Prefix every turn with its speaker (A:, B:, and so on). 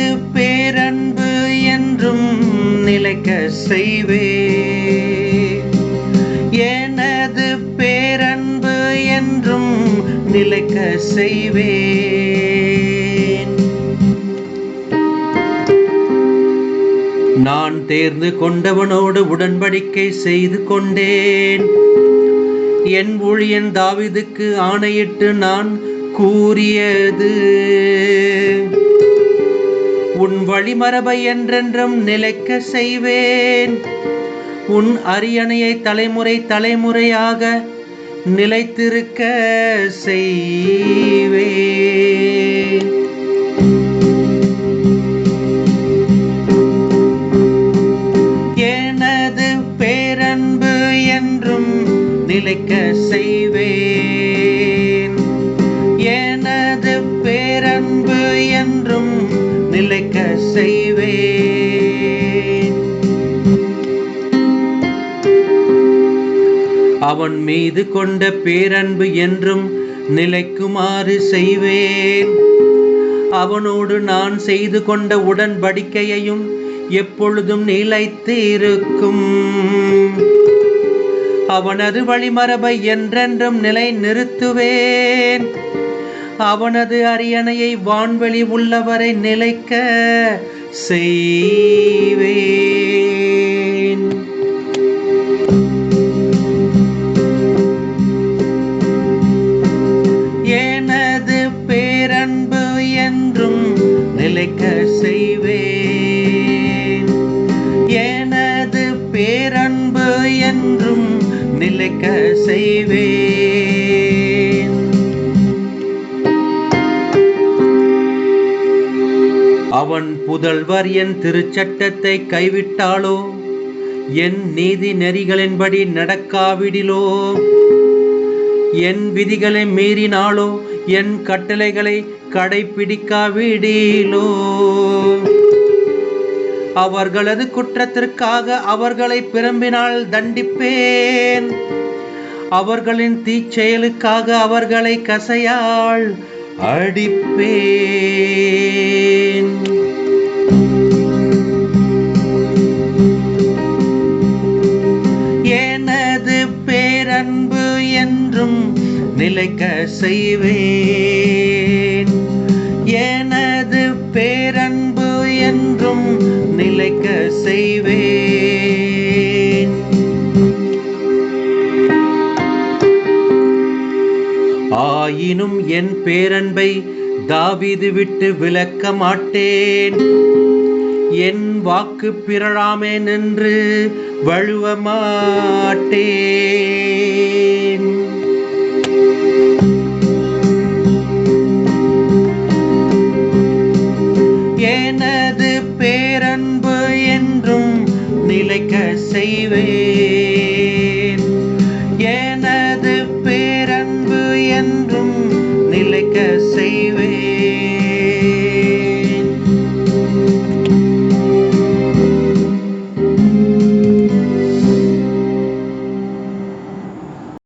A: எனது பேரன்பு என்றும் நிலைக்க செய்வேன். எனது பேரன்பு என்றும் நிலைக்க செய்வேன். நான் தேர்ந்து கொண்டவனோடு உடன்படிக்கை செய்து கொண்டேன். என் ஊழியன் தாவீதுக்கு ஆணையிட்டு நான் கூறியது, உன் வழிமரபை என்றென்றும் நிலைக்க செய்வேன். உன் அரியணையை தலைமுறை தலைமுறையாக நிலைத்திருக்க செய்வேன். எனது பேரன்பு என்றும் நிலைக்க செய்வேன். எனது பேரன்பு என்றும் நிலைக்க செய்வேன். அவன் மீது கொண்ட பேரன்பு என்றும் நிலைக்குமாறு செய்வேன். அவனோடு நான் செய்து கொண்ட உடன்படிக்கையையும் எப்பொழுதும் நிலைத்து இருக்கும். அவனது வழிமரபை என்றென்றும் நிலை நிறுத்துவேன். அவனது அரியணையை வான்வெளி உள்ளவரை நிலைக்க செய்வேன். எனது பேரன்பு என்றும் நிலைக்க செய்வேன். எனது பேரன்பு என்றும் நிலைக்க செய்வேன். அவன் புதல்வர் என் திருச்சட்டத்தை கைவிட்டாலோ, என் நீதி நெறிகளின்படி நடக்காவிடிலோ, என் விதிகளை மீறினாலோ, என் கட்டளைகளை கடைபிடிக்காவிடிலோ, அவர்களது குற்றத்திற்காக அவர்களை பிரம்பினால் தண்டிப்பேன். அவர்களின் தீச்செயலுக்காக அவர்களை கசையால் அடிப்பேன். எனது பேரன்பு என்றும் நிலைக்க செய்வேன். எனது பேரன்பு என்றும் நிலைக்க செய்வேன். ஆயினும் என் பேரன்பை தாவீது விட்டு விலக்க மாட்டேன். என் வாக்கு பிறழாமே நின்று வழுவ மாட்டேன். எனது பேரன்பு என்றும் நிலைக்க செய்வேன்.